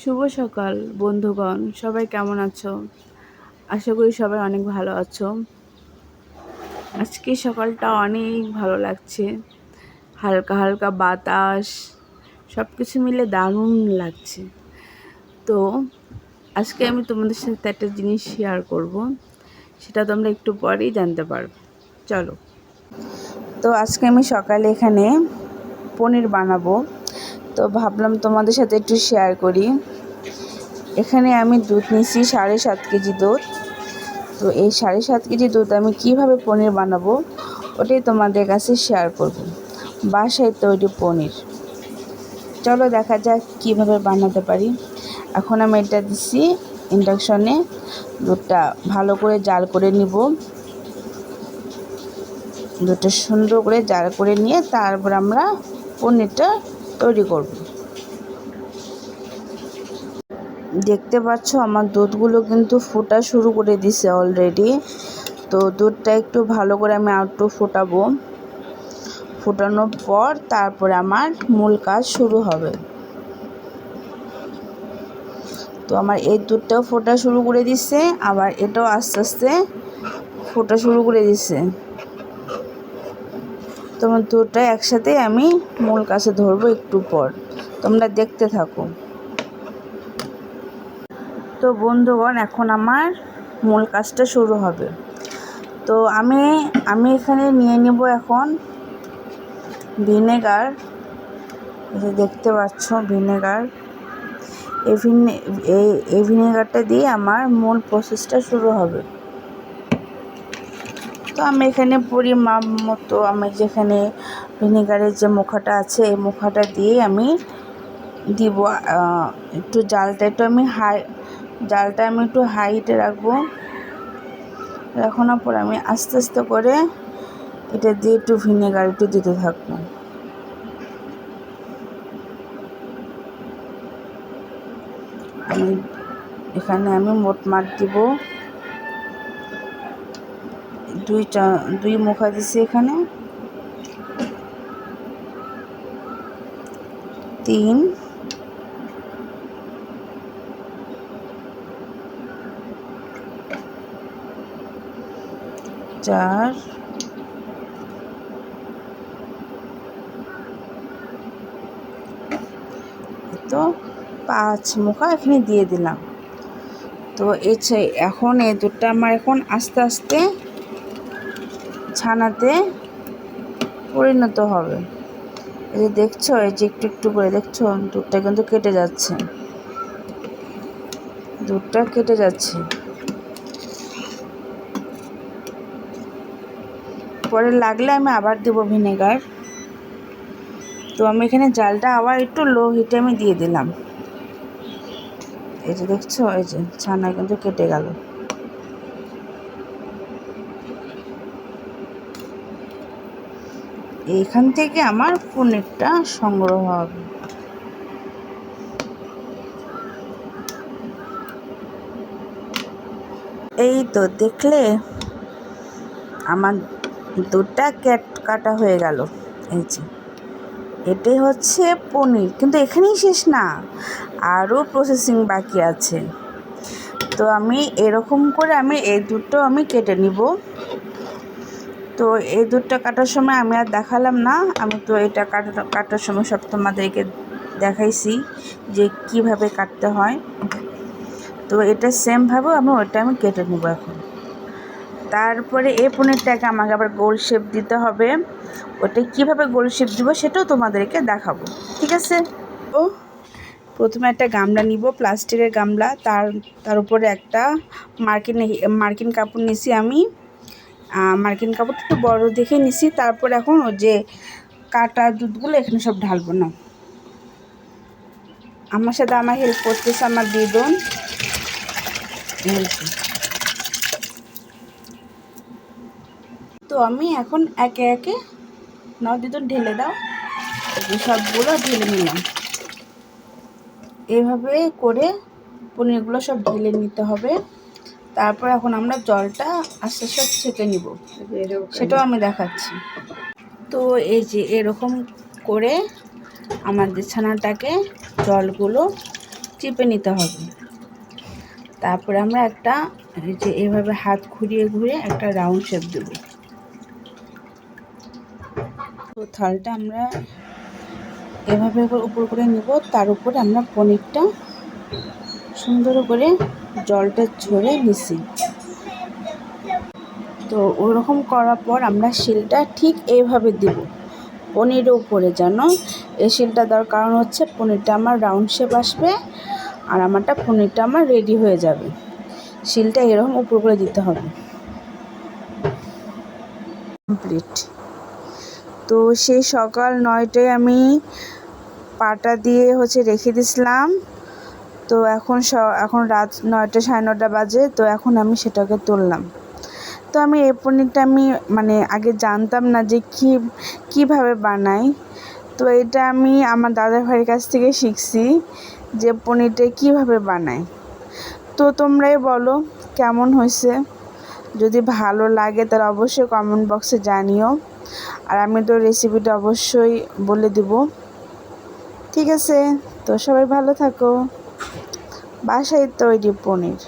শুভ সকাল বন্ধুগণ, সবাই কেমন আছো? আশা করি সবাই অনেক ভালো আছো। আজকে সকালটা অনেক ভালো লাগছে, হালকা হালকা বাতাস, সব কিছু মিলে দারুণ লাগছে। তো আজকে আমি তোমাদের সাথে একটা জিনিস শেয়ার করব, সেটা তোমরা একটু পরেই জানতে পারবে। চলো। তো আজকে আমি সকালে এখানে পনির বানাবো, তো ভাবলাম তোমাদের সাথে একটু শেয়ার করি। এখানে আমি দুধ নিয়েছি 7.5 কেজি দুধ। তো এই 7.5 কেজি দুধ আমি কিভাবে পনির বানাবো ওটাই তোমাদের কাছে শেয়ার করব। বাসায় তৈরি পনির, চলো দেখা যাক কিভাবে বানাতে পারি। এখন আমি এটা দিচ্ছি ইন্ডাকশনে, দুধটা ভালো করে জাল করে নিব। দুধটা সুন্দর করে জাল করে নিয়ে তারপর আমরা পনিরটা তৈরি করব। দেখতে পাচ্ছ আমার দুধগুলো কিন্তু ফোটা শুরু করে দিছে অলরেডি। তো দুধটা একটু ভালো করে আমি একটু ফোটাবো, ফোটানোর পর তারপরে আমার মূল কাজ শুরু হবে। তো আমার এই দুধটাও ফোটা শুরু করে দিচ্ছে, আবার এটাও আস্তে আস্তে ফোটা শুরু করে দিচ্ছে। তোমার দুধটা একসাথে আমি মূল কাছে ধরবো একটু পর, তোমরা দেখতে থাকো। তো বন্ধুগণ, এখন আমার মূল কাজটা শুরু হবে। তো আমি এখানে নিয়ে নিব এখন ভিনেগার। এই দেখতে পাচ্ছ ভিনেগার, এই ভিনেগারটা দিয়ে আমার মূল প্রসেসটা শুরু হবে। তো আমি এখানে পরিমাপ মতো আমি যেখানে ভিনেগারের যে মুখাটা আছে এই মুখাটা দিয়ে আমি দিব। একটু জালটা একটু হাইটে রাখবো। রাখানোর পর আমি আস্তে আস্তে করে এটা দিয়ে একটু ভিনেগার একটু দিতে থাকবো। এখানে আমি মোটমাট দিব দুই মুখা দিছি, এখানে 3, 4, 5 মুখা এখানে দিয়ে দিলাম। তো এখন এই দুধটা আমার এখন আস্তে আস্তে ছানাতে পরিণত হবে। এই যে দেখছো, এই যে একটু একটু করে দেখছো দুধটা কিন্তু কেটে যাচ্ছে, দুধটা কেটে যাচ্ছে। পরে লাগলে আমি আবার দেবো ভিনেগার। তো আমি এখানে জালটা আবার একটু লো হিটে আমি দিয়ে দিলাম। এই যে দেখছো, এই যে ছানা কিন্তু কেটে গেল। এইখান থেকে আমার পনিরটা সংগ্রহ হবে। এই তো দেখলে আমার দুধটা কাটা হয়ে গেল। এই যে এটাই হচ্ছে পনির, কিন্তু এখানেই শেষ না, আরও প্রসেসিং বাকি আছে। তো আমি এরকম করে এই দুধটাও আমি কেটে নিব। তো এই দুধটা কাটার সময় আমি আর দেখালাম না, আমি তো এটা কাটার সময় সব তোমাদেরকে দেখাইছি যে কিভাবে কাটতে হয়। তো এটা সেমভাবেও আমি কেটে নেব এখন। তারপরে এই পনিরটাকে আমাকে আবার গোল শেপ দিতে হবে। ওটা কিভাবে গোল শেপ দিব সেটাও তোমাদেরকে দেখাবো, ঠিক আছে? তো প্রথমে একটা গামলা নিব, প্লাস্টিকের গামলা। তার উপরে একটা মার্কিন কাপড় নিছি আমি। মার্কিন কাপড়টা একটু বড় দেখে নিছি। তারপর এখন ওই যে কাটা দুধগুলো এখানে সব ঢালবো না। আমার সাথে আমার হেল্প করতেছে আমার দিদুন। তো আমি এখন একে একে নাও দিদুন ঢেলে দাও, সবগুলো ঢেলে নিলাম। এভাবে করে পনিরগুলো সব ঢেলে নিতে হবে। তারপর এখন আমরা জলটা আস্তে আস্তে ছেঁকে নিব, সেটাও আমি দেখাচ্ছি। তো এই যে এরকম করে আমাদের ছানাটাকে জলগুলো চিপে নিতে হবে। তারপরে আমরা একটা এই যে এভাবে হাত ঘুরিয়ে ঘুরিয়ে একটা রাউন্ড শেপ দেব। তো থালটা আমরা এভাবে উপর করে নিব, তার উপরে আমরা পনিরটা সুন্দর করে জলটা ঝরে নিছি। তো ওরকম করার পর আমরা শিলটা ঠিক এইভাবে দেব পনিরের উপরে, যেন এই শিলটা দেওয়ার কারণ হচ্ছে পনিরটা আমার রাউন্ড শেপ আসবে আর পনিরটা আমার রেডি হয়ে যাবে। শিলটা এরকম উপর করে দিতে হবে। কমপ্লিট। তো সেই সকাল 9টায় আমি পাটা দিয়ে রেখে দিয়েছিলাম। তো এখন রাত 9টা 9:30 বাজে। তো এখন আমি সেটাকে তুললাম। তো আমি এই পনিরটা আগে জানতাম না যে কীভাবে বানাই। তো এটা আমি আমার দাদা ভাইয়ের কাছ থেকে শিখছি যে পনিরটা কীভাবে বানায়। তো তোমরাই বলো কেমন হয়েছে। যদি ভালো লাগে তাহলে অবশ্যই কমেন্ট বক্সে জানিও, আর আমি তো রেসিপিটা অবশ্যই বলে দিব। ঠিক আছে, তো সবাই ভালো থাকো। বাসায় তৈরি পনির।